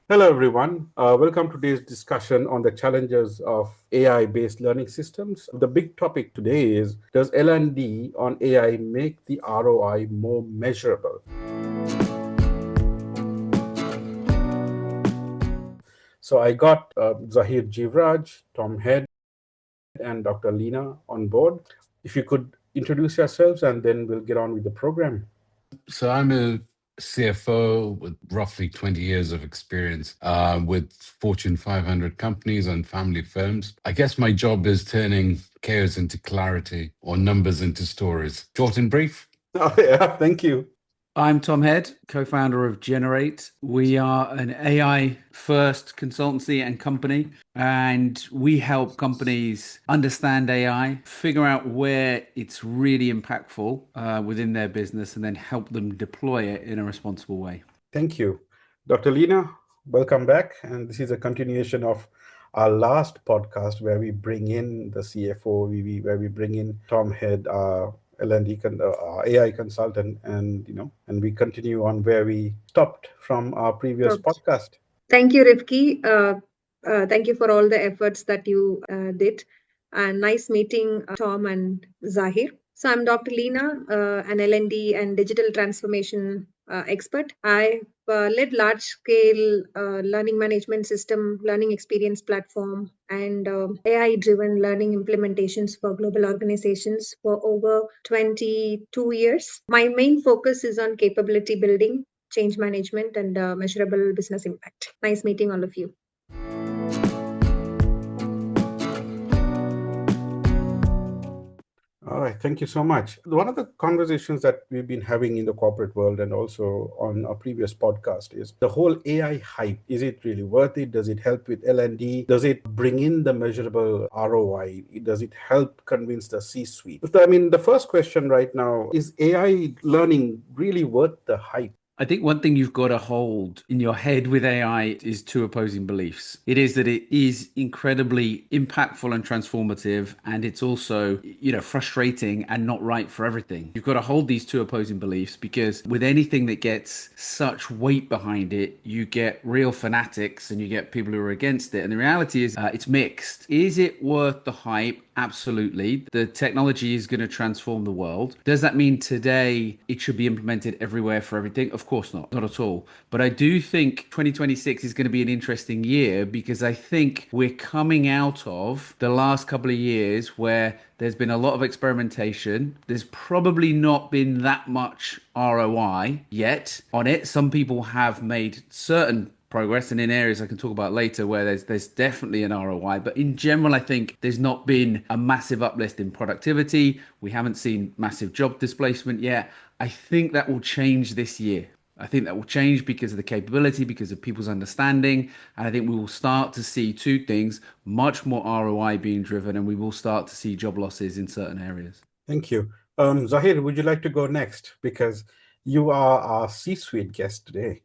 Hello, everyone. Welcome to today's discussion on the challenges of AI-based learning systems. The big topic today is, does L&D on AI make the ROI more measurable? So I got Zahir Jivraj, Tom Head, and Dr. Leena on board. If you could introduce yourselves, and then we'll get on with the program. So I'm a CFO with roughly 20 years of experience with Fortune 500 companies and family firms. I guess my job is turning chaos into clarity or numbers into stories. Short and brief. Oh, yeah, thank you. I'm Tom Head, co-founder of Generate. We are an AI first consultancy and company, and we help companies understand AI, figure out where it's really impactful within their business, and then help them deploy it in a responsible way. Thank you. Dr. Leena, welcome back. And this is a continuation of our last podcast where we bring in the CFO, where we bring in Tom Head, L&D AI consultant, and we continue on where we stopped from our previous Okay. podcast. Thank you, Rifki. Thank you for all the efforts that you did. And nice meeting Tom and Zahir. So I'm Dr. Leena, an L&D and digital transformation expert. I led large-scale learning management system, learning experience platform, and AI-driven learning implementations for global organizations for over 22 years. My main focus is on capability building, change management, and measurable business impact. Nice meeting all of you. All right, thank you so much. One of the conversations that we've been having in the corporate world and also on our previous podcast is the whole AI hype. Is it really worth it? Does it help with L&D? Does it bring in the measurable ROI? Does it help convince the C-suite? So, I mean, the first question right now is AI learning really worth the hype? I think one thing you've got to hold in your head with AI is two opposing beliefs. It is that it is incredibly impactful and transformative, and it's also, frustrating and not right for everything. You've got to hold these two opposing beliefs, because with anything that gets such weight behind it, you get real fanatics and you get people who are against it. And the reality is it's mixed. Is it worth the hype? Absolutely. The technology is going to transform the world. Does that mean today it should be implemented everywhere for everything? Of course not. Not at all. But I do think 2026 is going to be an interesting year, because I think we're coming out of the last couple of years where there's been a lot of experimentation. There's probably not been that much ROI yet on it. Some people have made certain progress, and in areas I can talk about later where there's definitely an ROI, but in general I think there's not been a massive uplift in productivity. We haven't seen massive job displacement yet. I think that will change this year. I think that will change because of the capability, because of people's understanding, and I think we will start to see two things: much more ROI being driven, and we will start to see job losses in certain areas. Thank you. Zahir, would you like to go next? Because you are our C-suite guest today.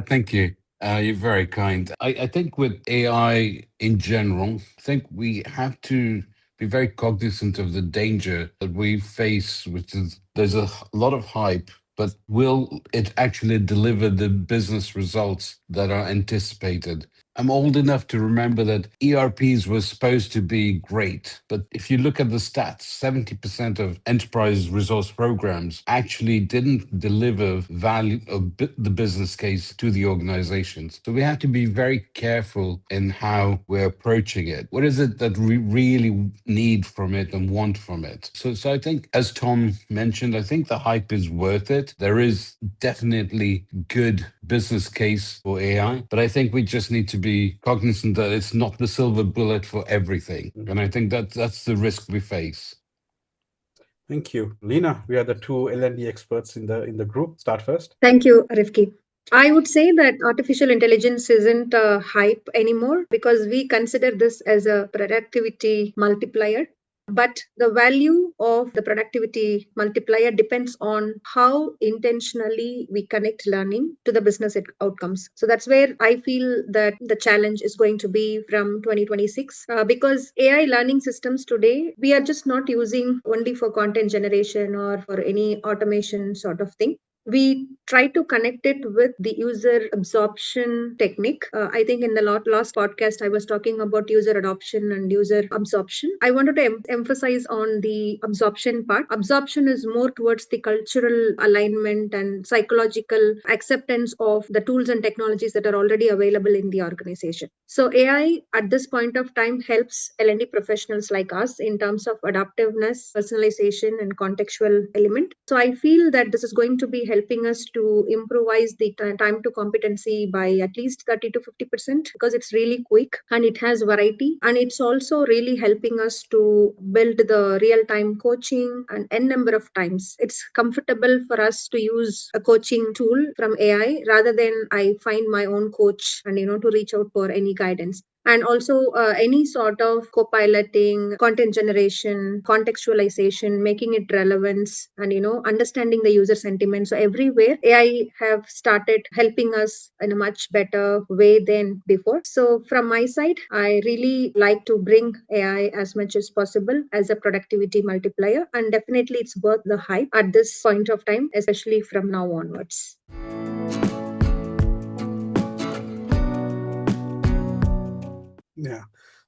Thank you. You're very kind. I think with AI in general, I think we have to be very cognizant of the danger that we face, which is there's a lot of hype, but will it actually deliver the business results that are anticipated? I'm old enough to remember that ERPs were supposed to be great, but if you look at the stats, 70% of enterprise resource programs actually didn't deliver value of the business case to the organizations. So we have to be very careful in how we're approaching it. What is it that we really need from it and want from it? So I think, as Tom mentioned, I think the hype is worth it. There is definitely good business case for AI, but I think we just need to be cognizant that it's not the silver bullet for everything. And I think that's the risk we face. Thank you. Leena, we are the two L&D experts in the group. Start first. Thank you, Rifki. I would say that artificial intelligence isn't a hype anymore, because we consider this as a productivity multiplier. But the value of the productivity multiplier depends on how intentionally we connect learning to the business outcomes. So that's where I feel that the challenge is going to be from 2026, because AI learning systems today, we are just not using only for content generation or for any automation sort of thing. we try to connect it with the user absorption technique. I think in the last podcast, I was talking about user adoption and user absorption. I wanted to emphasize on the absorption part. Absorption is more towards the cultural alignment and psychological acceptance of the tools and technologies that are already available in the organization. So AI at this point of time helps L&D professionals like us in terms of adaptiveness, personalization, and contextual element. So I feel that this is going to be helping us to improvise the time to competency by at least 30 to 50% because it's really quick and it has variety, and it's also really helping us to build the real-time coaching and n number of times. It's comfortable for us to use a coaching tool from AI rather than I find my own coach and to reach out for any guidance. And also any sort of co-piloting, content generation, contextualization, making it relevance, and understanding the user sentiment. So everywhere AI have started helping us in a much better way than before. So from my side, I really like to bring AI as much as possible as a productivity multiplier, and definitely it's worth the hype at this point of time, especially from now onwards. Yeah,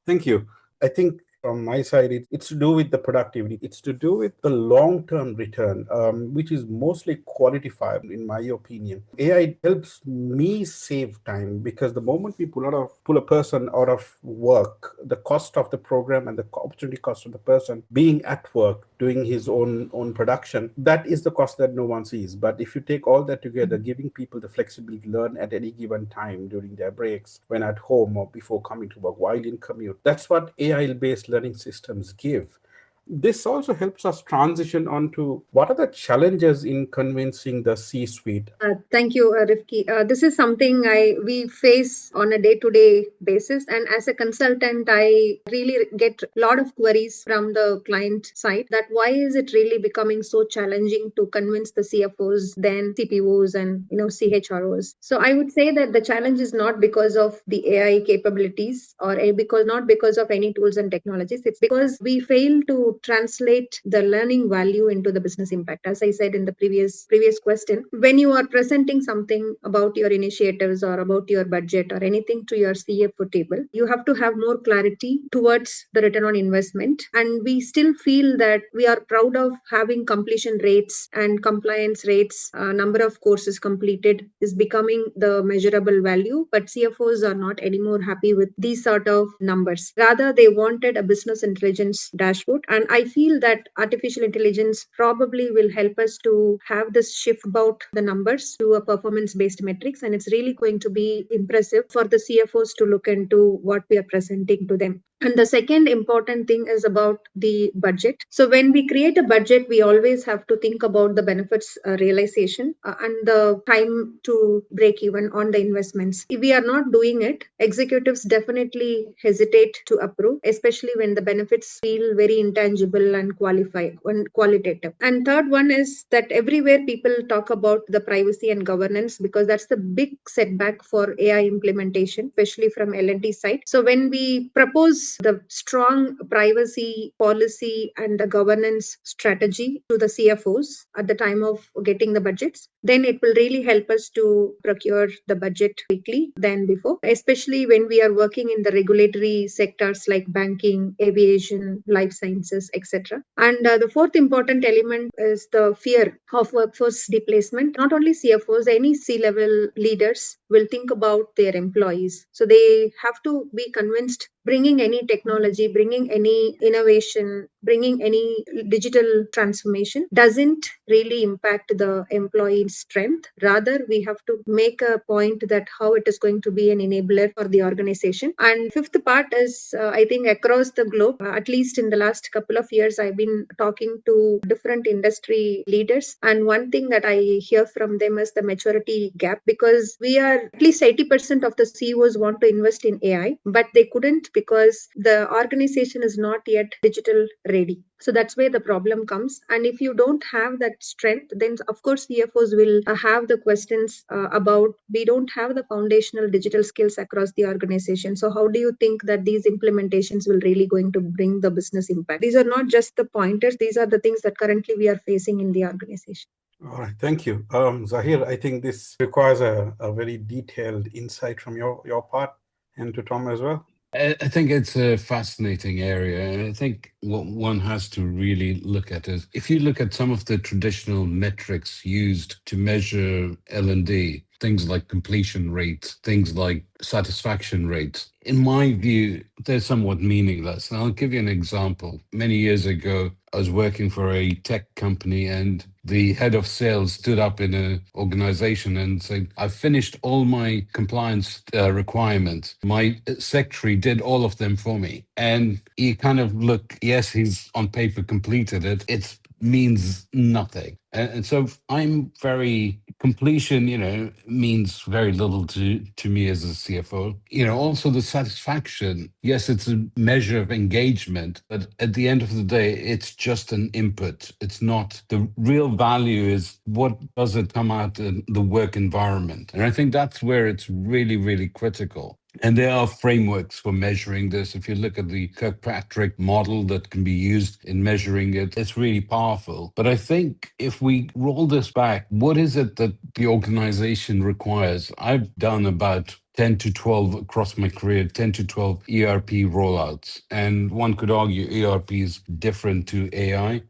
thank you. I think from my side, it's to do with the productivity. It's to do with the long-term return, which is mostly quantifiable, in my opinion. AI helps me save time because the moment we pull a person out of work, the cost of the program and the opportunity cost of the person being at work, doing his own production, that is the cost that no one sees. But if you take all that together, giving people the flexibility to learn at any given time during their breaks, when at home or before coming to work, while in commute, that's what AI-based learning systems give. This also helps us transition onto what are the challenges in convincing the C-suite. Thank you, Rifki. This is something we face on a day-to-day basis, and as a consultant, I really get a lot of queries from the client side that why is it really becoming so challenging to convince the CFOs, then CPOs, and CHROs. So I would say that the challenge is not because of the AI capabilities or not because of any tools and technologies. It's because we fail to translate the learning value into the business impact. As I said in the previous question, when you are presenting something about your initiatives or about your budget or anything to your CFO table, you have to have more clarity towards the return on investment. And we still feel that we are proud of having completion rates and compliance rates, number of courses completed is becoming the measurable value, but CFOs are not anymore happy with these sort of numbers. Rather, they wanted a business intelligence dashboard. And I feel that artificial intelligence probably will help us to have this shift about the numbers to a performance-based metrics. And it's really going to be impressive for the CFOs to look into what we are presenting to them. And the second important thing is about the budget. So when we create a budget, we always have to think about the benefits realization and the time to break even on the investments. If we are not doing it, executives definitely hesitate to approve, especially when the benefits feel very intangible and qualitative. And third one is that everywhere people talk about the privacy and governance because that's the big setback for AI implementation, especially from L&D side. So when we propose the strong privacy policy and the governance strategy to the CFOs at the time of getting the budgets, then it will really help us to procure the budget quickly than before, especially when we are working in the regulatory sectors like banking, aviation, life sciences, etc. And the fourth important element is the fear of workforce displacement. Not only CFOs, any C-level leaders will think about their employees. So they have to be convinced bringing any technology, bringing any innovation, bringing any digital transformation doesn't really impact the employee's strength. Rather, we have to make a point that how it is going to be an enabler for the organization. And fifth part is, I think across the globe, at least in the last couple of years, I've been talking to different industry leaders. And one thing that I hear from them is the maturity gap, because we are at least 80% of the CEOs want to invest in AI, but they couldn't because the organization is not yet digital ready. So that's where the problem comes. And if you don't have that strength, then of course CFOs will have the questions about we don't have the foundational digital skills across the organization. So how do you think that these implementations will really going to bring the business impact? These are not just the pointers. These are the things that currently we are facing in the organization. All right, thank you. Zahir, I think this requires a very detailed insight from your part and to Tom as well. I think it's a fascinating area. And I think what one has to really look at is if you look at some of the traditional metrics used to measure L&D, things like completion rates, things like satisfaction rates, in my view, they're somewhat meaningless. And I'll give you an example. Many years ago, I was working for a tech company and the head of sales stood up in an organization and said, I've finished all my compliance requirements. My secretary did all of them for me. And you kind of look, yes, he's on paper completed it. It means nothing. And so I'm very completion, means very little to me as a CFO. Also the satisfaction. Yes, it's a measure of engagement, but at the end of the day, it's just an input. It's not the real value is what does it come out in the work environment. And I think that's where it's really, really critical. And there are frameworks for measuring this. If you look at the Kirkpatrick model that can be used in measuring it, it's really powerful. But I think if we roll this back, what is it that the organization requires? I've done about 10 to 12 across my career, 10 to 12 ERP rollouts. And one could argue ERP is different to AI.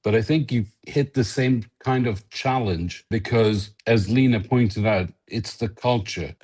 But I think you hit the same kind of challenge because, as Leena pointed out, it's the culture.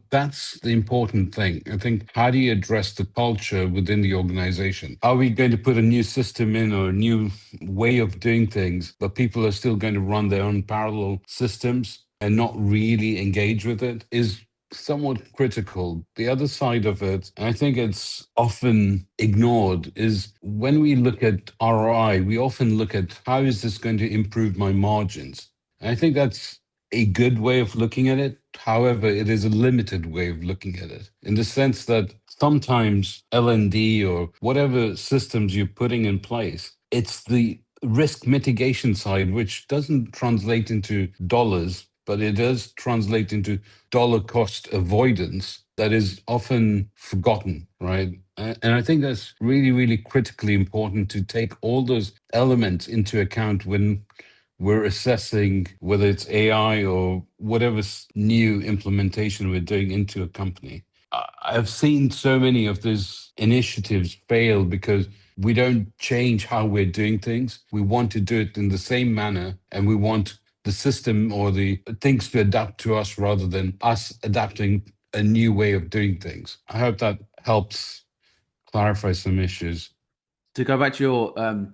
That's the important thing. I think, how do you address the culture within the organization? Are we going to put a new system in or a new way of doing things, but people are still going to run their own parallel systems and not really engage with it? Is somewhat critical. The other side of it, and I think it's often ignored, is when we look at ROI, we often look at how is this going to improve my margins? And I think that's a good way of looking at it. However, it is a limited way of looking at it in the sense that sometimes L&D or whatever systems you're putting in place, it's the risk mitigation side, which doesn't translate into dollars, but it does translate into dollar cost avoidance that is often forgotten, right? And I think that's really, really critically important to take all those elements into account when we're assessing whether it's AI or whatever new implementation we're doing into a company. I've seen so many of these initiatives fail because we don't change how we're doing things. We want to do it in the same manner, and we want the system or the things to adapt to us rather than us adapting a new way of doing things. I hope that helps clarify some issues. To go back to your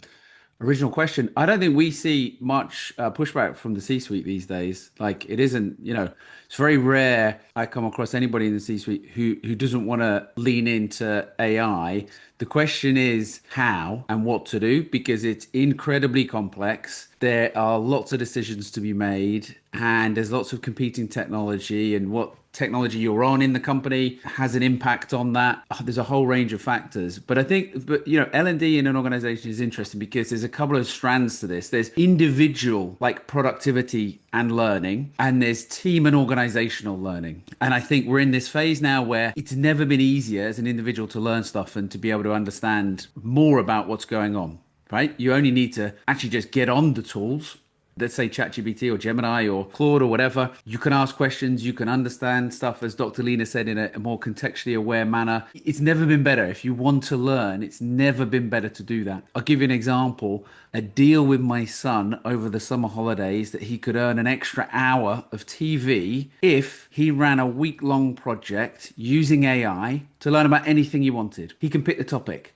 original question, I don't think we see much pushback from the C-suite these days. Like, it isn't, it's very rare I come across anybody in the C-suite who doesn't want to lean into AI. The question is how and what to do, because it's incredibly complex. There are lots of decisions to be made, and there's lots of competing technology, and what technology you're on in the company has an impact on that. There's a whole range of factors. But I think, L&D in an organization is interesting because there's a couple of strands to this. There's individual, like productivity and learning, and there's team and organizational learning. And I think we're in this phase now where it's never been easier as an individual to learn stuff and to be able to understand more about what's going on, right? You only need to actually just get on the tools. Let's say ChatGPT or Gemini or Claude or whatever. You can ask questions, you can understand stuff, as Dr. Leena said, in a more contextually aware manner. It's never been better. If you want to learn, it's never been better to do that. I'll give you an example. A deal with my son over the summer holidays that he could earn an extra hour of TV if he ran a week-long project using AI to learn about anything he wanted. He can pick the topic.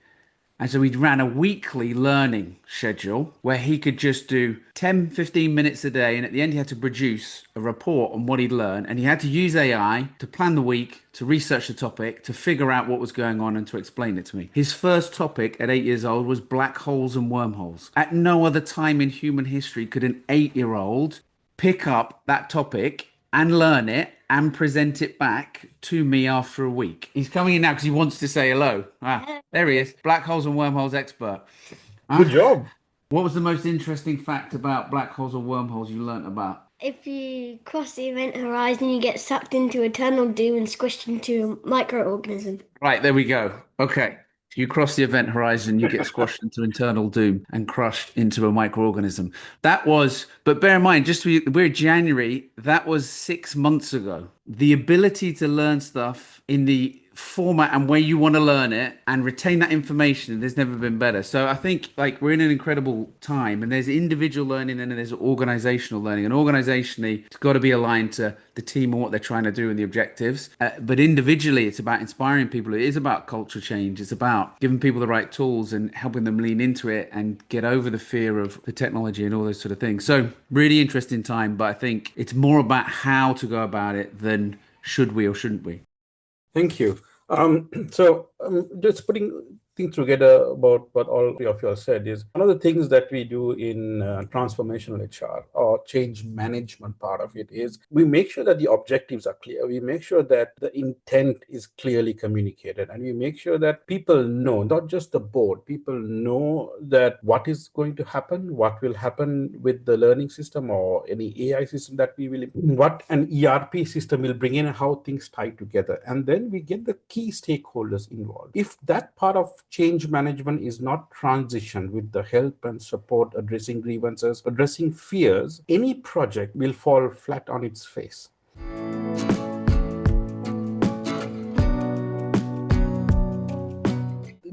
And so we ran a weekly learning schedule where he could just do 10, 15 minutes a day. And at the end, he had to produce a report on what he'd learned. And he had to use AI to plan the week, to research the topic, to figure out what was going on and to explain it to me. His first topic at 8 years old was black holes and wormholes. At no other time in human history could an 8-year-old pick up that topic and learn it and present it back to me after a week. He's coming in now because he wants to say hello. There he is, black holes and wormholes expert. Good job. What was the most interesting fact about black holes or wormholes you learnt about? If you cross the event horizon, you get sucked into eternal doom and squished into a microorganism. Right, there we go. Okay. If you cross the event horizon, you get squashed into internal doom and crushed into a microorganism. But bear in mind, we're January, that was 6 months ago. The ability to learn stuff in the format and where you want to learn it and retain that information, there's never been better. So I think like we're in an incredible time, and there's individual learning and then there's organizational learning, and organizationally it's got to be aligned to the team and what they're trying to do and the objectives, but individually it's about inspiring people. It is about culture change. It's about giving people the right tools and helping them lean into it and get over the fear of the technology and all those sort of things. So really interesting time, but I think it's more about how to go about it than should we or shouldn't we. Thank you. Just putting things together about what all three of you have said is one of the things that we do in transformational HR or change management part of it is we make sure that the objectives are clear. We make sure that the intent is clearly communicated, and we make sure that people know, not just the board, people know that what is going to happen, what will happen with the learning system or any AI system that we will, what an ERP system will bring in and how things tie together. And then we get the key stakeholders involved. If that part of change management is not transitioned with the help and support, addressing grievances, addressing fears, any project will fall flat on its face.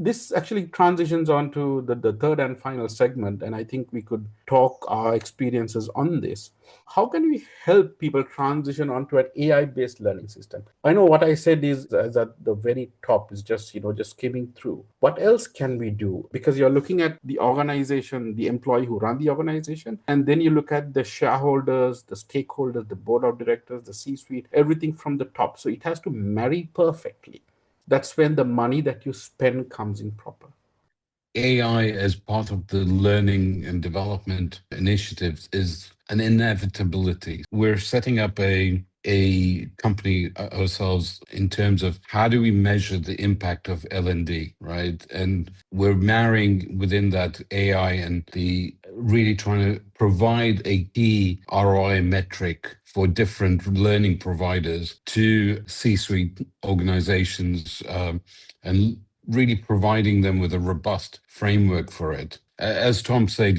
This actually transitions on to the third and final segment, and I think we could talk our experiences on this. How can we help people transition onto an AI-based learning system? I know what I said is at the very top is just skimming through. What else can we do? Because you're looking at the organization, the employee who run the organization, and then you look at the shareholders, the stakeholders, the board of directors, the C-suite, everything from the top. So it has to marry perfectly. That's when the money that you spend comes in proper. AI as part of the learning and development initiatives is an inevitability. We're setting up a company ourselves in terms of how do we measure the impact of L&D, right? And we're marrying within that AI and the really trying to provide a key ROI metric for different learning providers to C-suite organizations, and really providing them with a robust framework for it. As Tom said,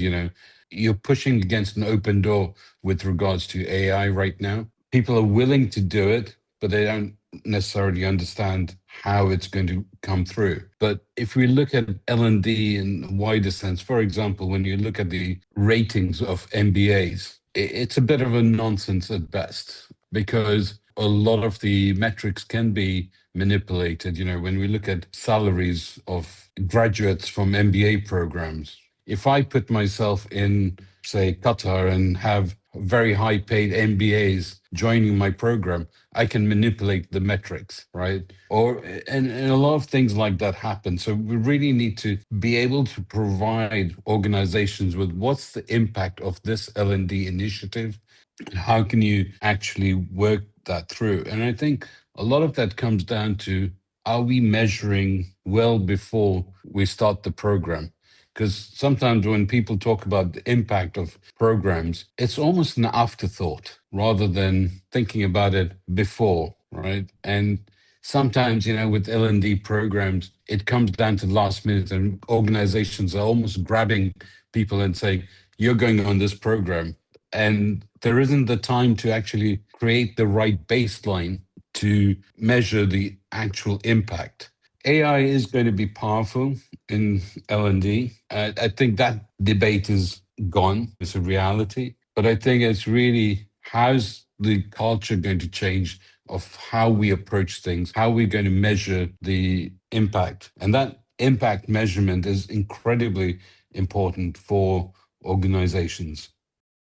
you're pushing against an open door with regards to AI right now. People are willing to do it, but they don't necessarily understand how it's going to come through. But if we look at L&D in a wider sense, for example, when you look at the ratings of MBAs, it's a bit of a nonsense at best, because a lot of the metrics can be manipulated. When we look at salaries of graduates from MBA programs, if I put myself in, say, Qatar and have very high paid MBAs joining my program, I can manipulate the metrics, right? And a lot of things like that happen. So we really need to be able to provide organizations with what's the impact of this L&D initiative, and how can you actually work that through? And I think a lot of that comes down to, are we measuring well before we start the program? Because sometimes when people talk about the impact of programs, it's almost an afterthought rather than thinking about it before, right? And sometimes, with L&D programs, it comes down to last minute, and organizations are almost grabbing people and saying, you're going on this program. And there isn't the time to actually create the right baseline to measure the actual impact. AI is going to be powerful in L&D. I think that debate is gone. It's a reality. But I think it's really, how's the culture going to change of how we approach things, how we're going to measure the impact. And that impact measurement is incredibly important for organizations.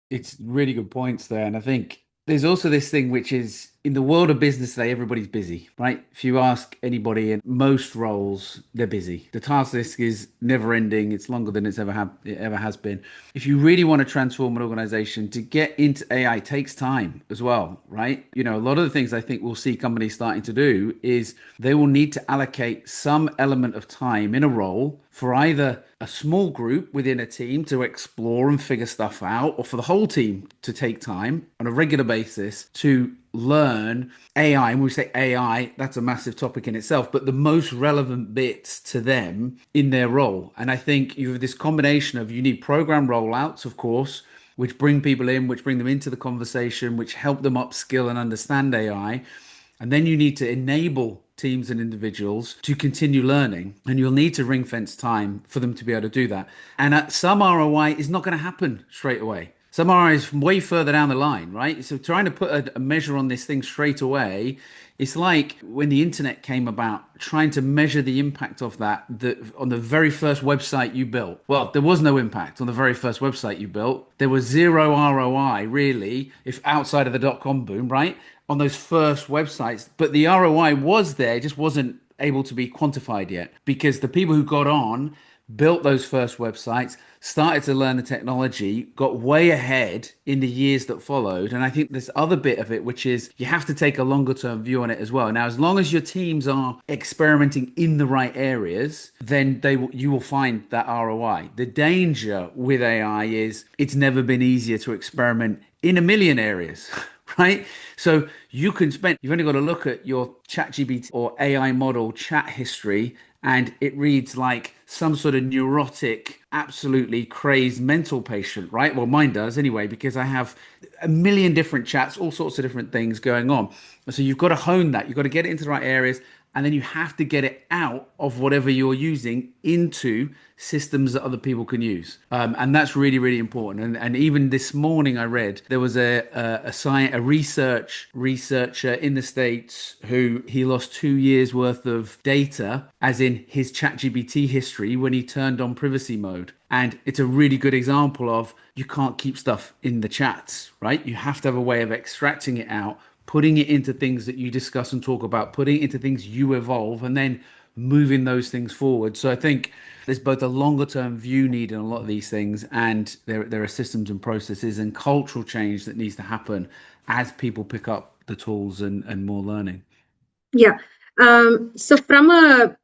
It's really good points there. And I think there's also this thing, which is in the world of business today, everybody's busy, right? If you ask anybody in most roles, they're busy. The task list is never ending. It's longer than it ever has been. If you really want to transform an organization, to get into AI takes time as well, right? A lot of the things I think we'll see companies starting to do is they will need to allocate some element of time in a role for either a small group within a team to explore and figure stuff out, or for the whole team to take time on a regular basis to learn AI. And when we say AI, that's a massive topic in itself, but the most relevant bits to them in their role. And I think you have this combination of, you need program rollouts, of course, which bring people in, which bring them into the conversation, which help them upskill and understand AI. And then you need to enable teams and individuals to continue learning, and you'll need to ring fence time for them to be able to do that. And some ROI is not going to happen straight away. Some ROI is way further down the line, right? So trying to put a measure on this thing straight away, it's like when the internet came about, trying to measure the impact of that on the very first website you built. Well, there was no impact on the very first website you built. There was zero ROI, really, if outside of the dot-com boom, right? On those first websites, but the ROI was there, just wasn't able to be quantified yet, because the people who got on, built those first websites, started to learn the technology, got way ahead in the years that followed. And I think this other bit of it, which is you have to take a longer term view on it as well. Now, as long as your teams are experimenting in the right areas, then you will find that ROI. The danger with AI is it's never been easier to experiment in a million areas. Right? So you've only got to look at your ChatGPT or AI model chat history, and it reads like some sort of neurotic, absolutely crazed mental patient, right? Well, mine does anyway, because I have a million different chats, all sorts of different things going on. So you've got to hone that. You've got to get it into the right areas. And then you have to get it out of whatever you're using into systems that other people can use. And that's really, really important. And even this morning I read there was a researcher in the States who he lost 2 years worth of data, as in his ChatGPT history, when he turned on privacy mode. And it's a really good example of, you can't keep stuff in the chats, right? You have to have a way of extracting it out, putting it into things that you discuss and talk about, putting it into things you evolve, and then moving those things forward. So I think there's both a longer term view needed on a lot of these things, and there are systems and processes and cultural change that needs to happen as people pick up the tools and more learning. Yeah. So from a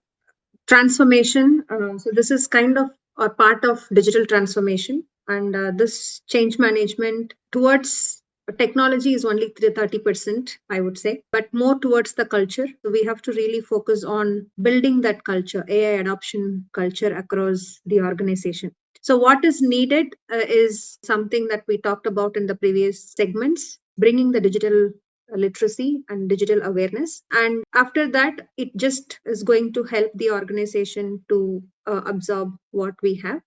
transformation, so this is kind of a part of digital transformation, and this change management towards technology is only 30%, I would say, but more towards the culture. So we have to really focus on building that culture, AI adoption culture across the organization. So what is needed is something that we talked about in the previous segments, bringing the digital literacy and digital awareness. And after that, it just is going to help the organization to absorb what we have,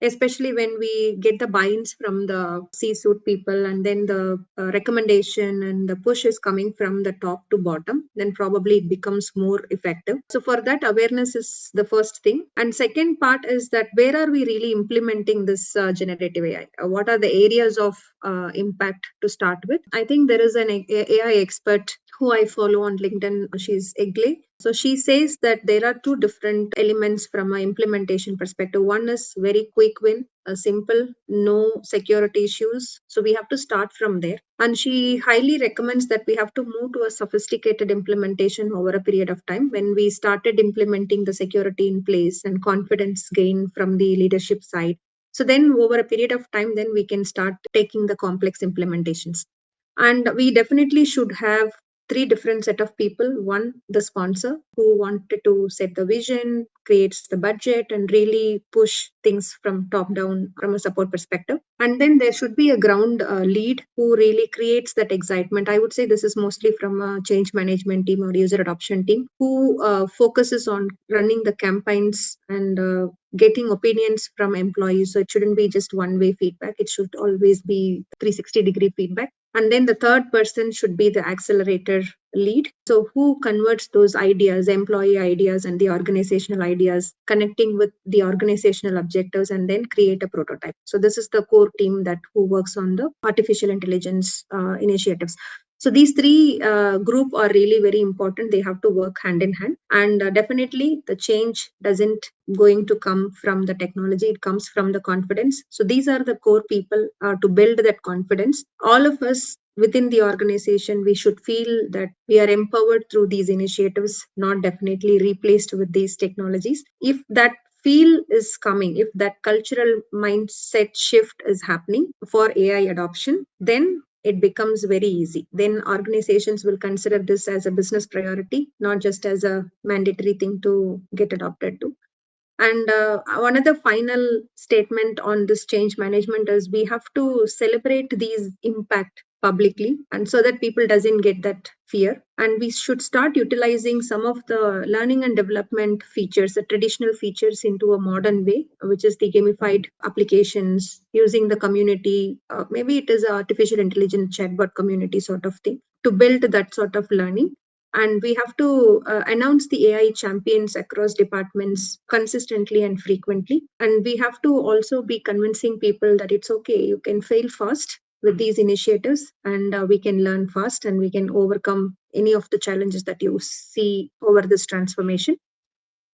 especially when we get the buy-ins from the C-suite people, and then the recommendation and the push is coming from the top to bottom, then probably it becomes more effective. So for that, awareness is the first thing. And second part is that where are we really implementing this generative AI? What are the areas of impact to start with? I think there is an AI expert who I follow on LinkedIn. She's Egley. So she says that there are two different elements from an implementation perspective. One is very quick win, a simple, no security issues. So we have to start from there. And she highly recommends that we have to move to a sophisticated implementation over a period of time. When we started implementing the security in place and confidence gain from the leadership side, so then over a period of time, then we can start taking the complex implementations. And we definitely should have three different set of people. One, the sponsor, who wanted to set the vision, creates the budget, and really push things from top down from a support perspective. And then there should be a ground lead who really creates that excitement. I would say this is mostly from a change management team or user adoption team, who focuses on running the campaigns and getting opinions from employees. So it shouldn't be just one-way feedback. It should always be 360-degree feedback. And then the third person should be the accelerator lead. So who converts those ideas, employee ideas and the organizational ideas, connecting with the organizational objectives, and then create a prototype. So this is the core team that who works on the artificial intelligence initiatives. So these three group are really very important. They have to work hand in hand, and definitely the change doesn't going to come from the technology. It comes from the confidence. So these are the core people to build that confidence. All of us within the organization, we should feel that we are empowered through these initiatives, not definitely replaced with these technologies. If that feel is coming, if that cultural mindset shift is happening for AI adoption, then it becomes very easy. Then organizations will consider this as a business priority, not just as a mandatory thing to get adopted to. And one of the final statement on this change management is we have to celebrate these impact publicly, and so that people doesn't get that fear. And we should start utilizing some of the learning and development features, the traditional features, into a modern way, which is the gamified applications, using the community. Maybe it is an artificial intelligence chatbot community sort of thing to build that sort of learning. And we have to announce the AI champions across departments consistently and frequently. And we have to also be convincing people that it's okay, you can fail fast with these initiatives, and we can learn fast, and we can overcome any of the challenges that you see over this transformation.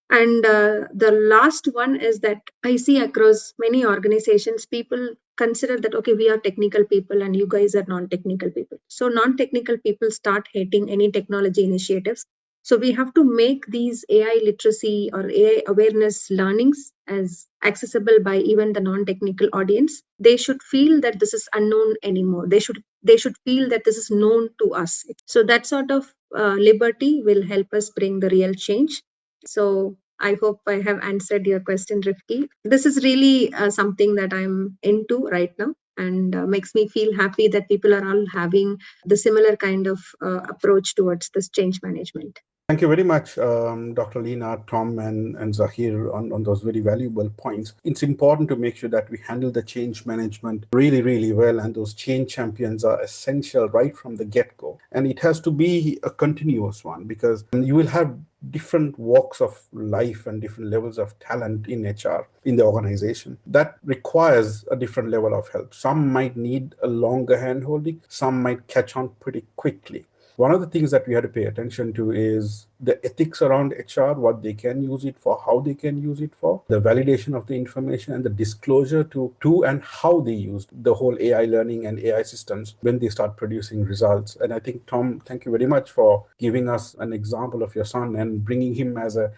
And the last one is that I see across many organizations, people consider that, okay, we are technical people and you guys are non-technical people. So non-technical people start hating any technology initiatives. So we have to make these AI literacy or AI awareness learnings as accessible by even the non-technical audience. They should feel that this is unknown anymore. They should feel that this is known to us. So that sort of liberty will help us bring the real change. So I hope I have answered your question, Rifki. This is really something that I'm into right now, and makes me feel happy that people are all having the similar kind of approach towards this change management. Thank you very much, Dr. Leena, Tom, and Zahir on those very valuable points. It's important to make sure that we handle the change management really, really well, and those change champions are essential right from the get-go. And it has to be a continuous one, because you will have different walks of life and different levels of talent in HR, in the organization. That requires a different level of help. Some might need a longer hand-holding, some might catch on pretty quickly. One of the things that we have to pay attention to is the ethics around HR, what they can use it for, how they can use it for, the validation of the information, and the disclosure to and how they use the whole AI learning and AI systems when they start producing results. And I think, Tom, thank you very much for giving us an example of your son and bringing him as a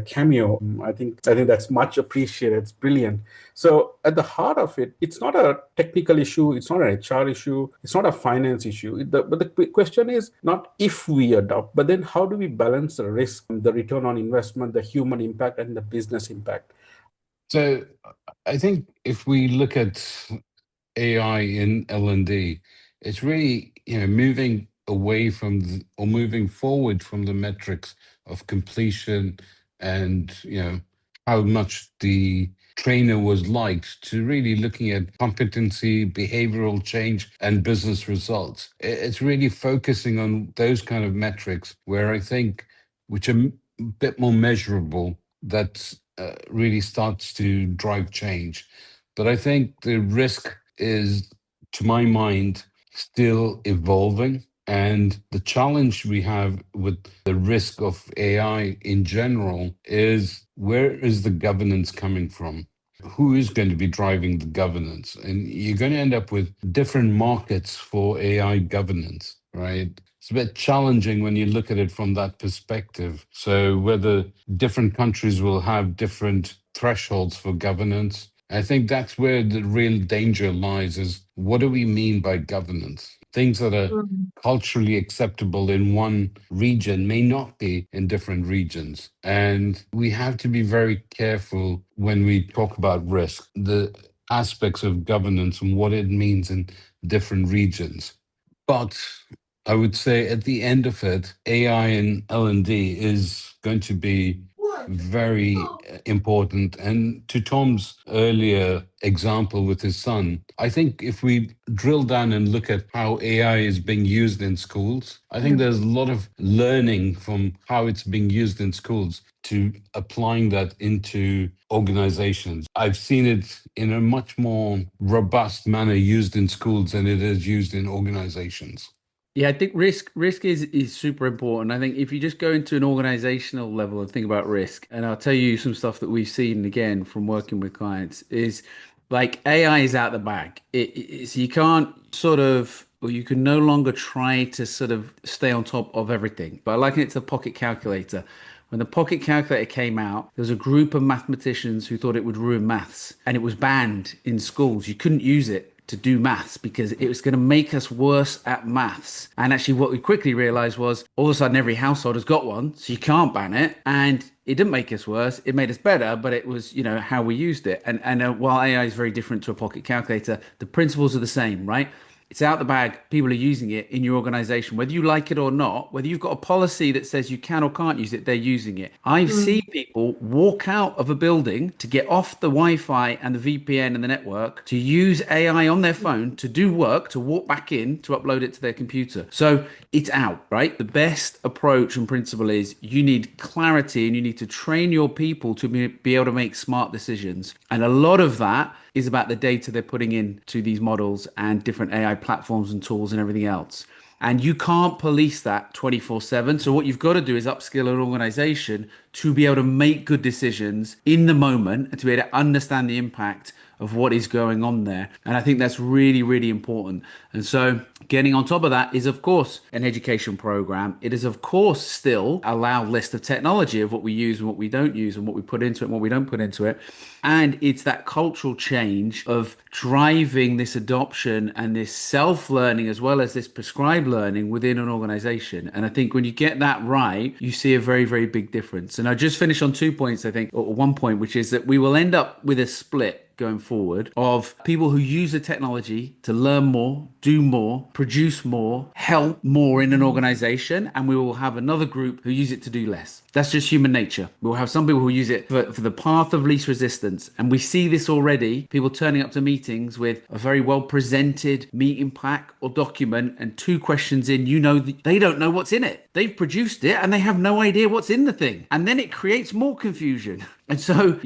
cameo. I think that's much appreciated. It's brilliant. So at the heart of it, it's not a technical issue, it's not an HR issue, it's not a finance issue. But the question is not if we adopt, but then how do we balance the risk, the return on investment, the human impact, and the business impact? So I think if we look at AI in L&D, it's really, moving away from or moving forward from the metrics of completion and, how much the trainer was liked, to really looking at competency, behavioral change, and business results. It's really focusing on those kind of metrics where I think, which are a bit more measurable, that really starts to drive change. But I think the risk is, to my mind, still evolving. And the challenge we have with the risk of AI in general is, where is the governance coming from? Who is going to be driving the governance? And you're going to end up with different markets for AI governance, right? It's a bit challenging when you look at it from that perspective. So whether different countries will have different thresholds for governance, I think that's where the real danger lies, is what do we mean by governance? Things that are culturally acceptable in one region may not be in different regions. And we have to be very careful when we talk about risk, the aspects of governance and what it means in different regions. But I would say at the end of it, AI and L&D is going to be very important. And to Tom's earlier example with his son, I think if we drill down and look at how AI is being used in schools, I think there's a lot of learning from how it's being used in schools to applying that into organizations. I've seen it in a much more robust manner used in schools than it is used in organizations. Yeah, I think risk is super important. I think if you just go into an organizational level and think about risk, and I'll tell you some stuff that we've seen again from working with clients, is like AI is out the bag. It's you can't sort of, or you can no longer try to sort of stay on top of everything. But I liken it to the pocket calculator. When the pocket calculator came out, there was a group of mathematicians who thought it would ruin maths, and it was banned in schools. You couldn't use it. to do maths because it was going to make us worse at maths. And actually what we quickly realized was all of a sudden every household has got one, so you can't ban it. And it didn't make us worse, it made us better, but it was, how we used it. And while AI is very different to a pocket calculator, the principles are the same, right? It's out the bag. People are using it in your organization, whether you like it or not, whether you've got a policy that says you can or can't use it, they're using it. I've seen people walk out of a building to get off the Wi-Fi and the VPN and the network to use AI on their phone to do work, to walk back in, to upload it to their computer. So it's out, right? The best approach and principle is you need clarity and you need to train your people to be able to make smart decisions. And a lot of that is about the data they're putting into these models and different AI platforms and tools and everything else. And you can't police that 24/7. So what you've got to do is upskill an organization to be able to make good decisions in the moment and to be able to understand the impact of what is going on there. And I think that's really, really important. And so getting on top of that is, of course, an education program. It is, of course, still a loud list of technology of what we use and what we don't use and what we put into it and what we don't put into it. And it's that cultural change of driving this adoption and this self-learning as well as this prescribed learning within an organization. And I think when you get that right, you see a very, very big difference. And I just finished on 2 points, I think, or 1 point, which is that we will end up with a split going forward of people who use the technology to learn more, do more, produce more, help more in an organization, and we will have another group who use it to do less. That's just human nature. We'll have some people who use it for the path of least resistance. And we see this already, people turning up to meetings with a very well presented meeting pack or document, and 2 questions in, they don't know what's in it. They've produced it and they have no idea what's in the thing. And then it creates more confusion. And so,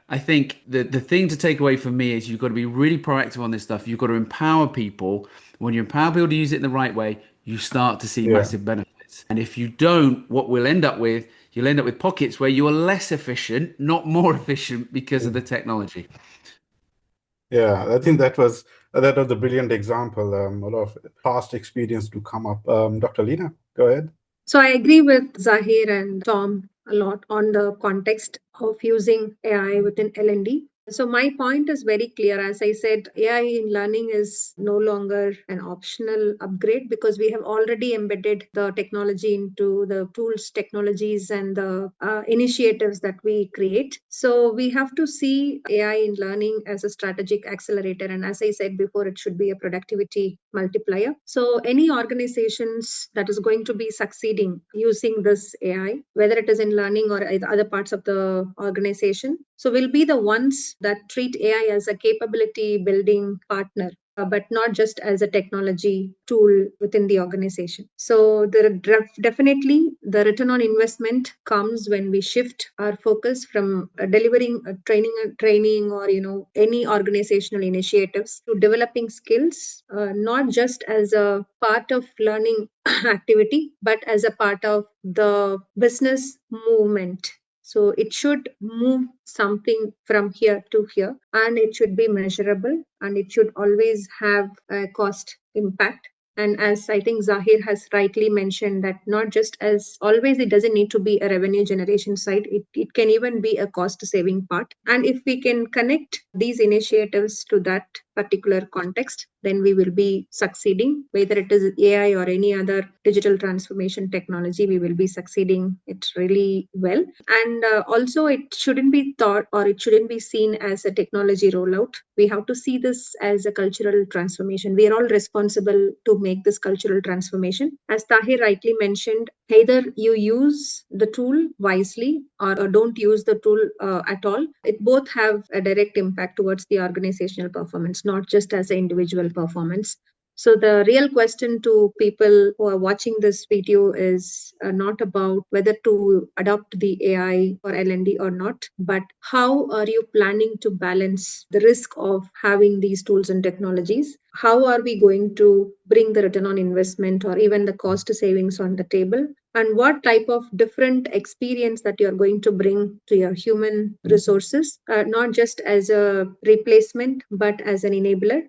I think the thing to take away from me is you've got to be really proactive on this stuff. You've got to empower people. When you empower people to use it in the right way, you start to see massive benefits. And if you don't, what you'll end up with pockets where you are less efficient, not more efficient because of the technology. Yeah, I think that was a brilliant example. A lot of past experience to come up. Dr. Leena, go ahead. So I agree with Zahir and Tom a lot on the context of using AI within L&D. So my point is very clear. As I said, AI in learning is no longer an optional upgrade because we have already embedded the technology into the tools, technologies, and the initiatives that we create. So we have to see AI in learning as a strategic accelerator. And as I said before, it should be a productivity multiplier. So any organizations that is going to be succeeding using this AI, whether it is in learning or other parts of the organization, so we'll be the ones that treat AI as a capability building partner, but not just as a technology tool within the organization. So definitely the return on investment comes when we shift our focus from delivering training or any organizational initiatives to developing skills, not just as a part of learning activity, but as a part of the business movement. So it should move something from here to here, and it should be measurable, and it should always have a cost impact. And as I think Zahir has rightly mentioned, that not just as always, it doesn't need to be a revenue generation side. It can even be a cost saving part. And if we can connect these initiatives to that particular context, then we will be succeeding. Whether it is AI or any other digital transformation technology, we will be succeeding it really well. And also, it shouldn't be thought or it shouldn't be seen as a technology rollout. We have to see this as a cultural transformation. We are all responsible to make this cultural transformation. As Tahir rightly mentioned, either you use the tool wisely or don't use the tool at all. It both have a direct impact towards the organizational performance, not just as an individual performance. So the real question to people who are watching this video is not about whether to adopt the AI or L&D or not, but how are you planning to balance the risk of having these tools and technologies? How are we going to bring the return on investment or even the cost savings on the table? And what type of different experience that you're going to bring to your human resources, not just as a replacement, but as an enabler.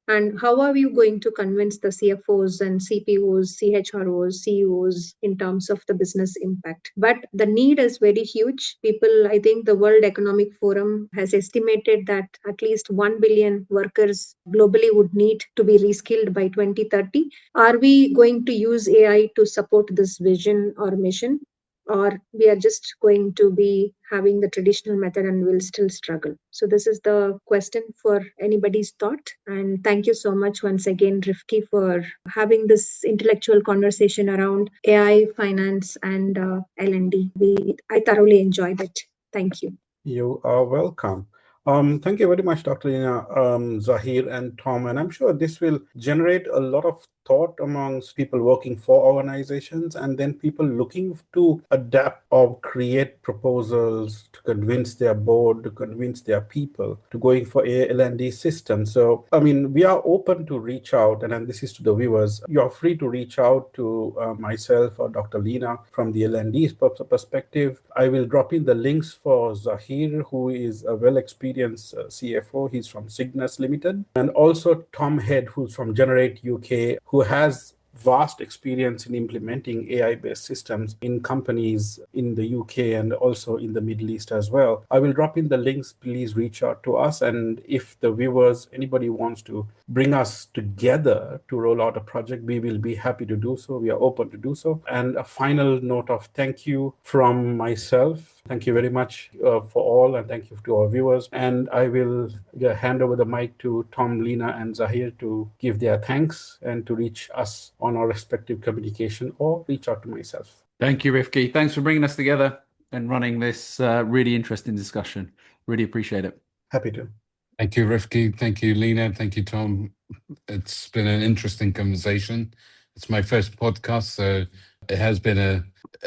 And how are you going to convince the CFOs and CPOs, CHROs, CEOs in terms of the business impact? But the need is very huge. People, I think the World Economic Forum has estimated that at least 1 billion workers globally would need to be reskilled by 2030. Are we going to use AI to support this vision or mission? Or we are just going to be having the traditional method and will still struggle? So this is the question for anybody's thought. And thank you so much once again, Rifki, for having this intellectual conversation around AI, finance, and L&D. I thoroughly enjoyed it. Thank you. You are welcome. Thank you very much, Dr. Leena, Zahir, and Tom. And I'm sure this will generate a lot of thought amongst people working for organizations and then people looking to adapt or create proposals to convince their board, to convince their people to going for a L&D system. So, I mean, we are open to reach out, and this is to the viewers. You are free to reach out to myself or Dr. Leena from the L&D perspective. I will drop in the links for Zahir, who is a well-experienced CFO. He's from Cygnet Limited. And also Tom Head, who's from Generate UK, who has vast experience in implementing AI-based systems in companies in the UK and also in the Middle East as well. I will drop in the links. Please reach out to us. And if the viewers, anybody wants to bring us together to roll out a project, we will be happy to do so. We are open to do so. And a final note of thank you from myself. Thank you very much for all, and thank you to our viewers. And I will hand over the mic to Tom, Leena, and Zahir to give their thanks and to reach us on our respective communication or reach out to myself. Thank you, Rifki. Thanks for bringing us together and running this really interesting discussion. Really appreciate it. Happy to. Thank you, Rifki. Thank you, Leena. Thank you, Tom. It's been an interesting conversation. It's my first podcast, so it has been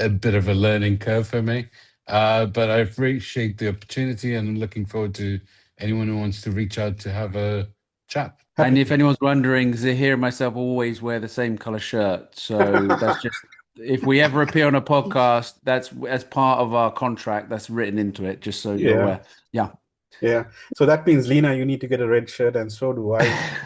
a bit of a learning curve for me. But I appreciate the opportunity and I'm looking forward to anyone who wants to reach out to have a chat. And if anyone's wondering, Zahir and myself always wear the same color shirt. So that's just, if we ever appear on a podcast, that's as part of our contract, that's written into it, just so you're aware. Yeah. So that means, Leena, you need to get a red shirt, and so do I.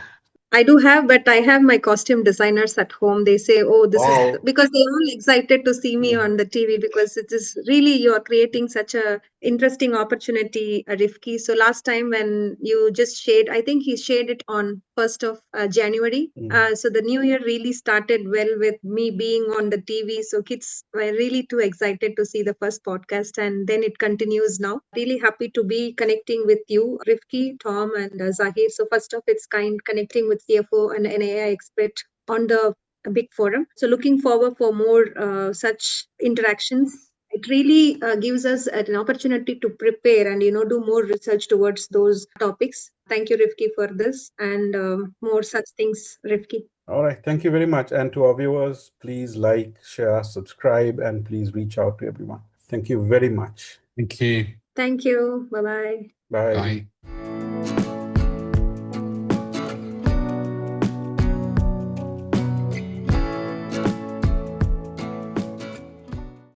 I do have, but I have my costume designers at home. They say, oh, this is because they're all excited to see me on the TV, because it is really, you're creating such a interesting opportunity, Rifki. So last time when you just shared, I think he shared it on 1st of January. So the new year really started well with me being on the TV. So kids were really too excited to see the first podcast, and then it continues now. Really happy to be connecting with you, Rifki, Tom, and Zahir. So first of its kind, connecting with CFO and an AI expert on the big forum. So looking forward for more such interactions. It really gives us an opportunity to prepare and, do more research towards those topics. Thank you, Rifki, for this, and more such things, Rifki. All right. Thank you very much. And to our viewers, please like, share, subscribe, and please reach out to everyone. Thank you very much. Thank you. Thank you. Bye-bye. Bye. Bye.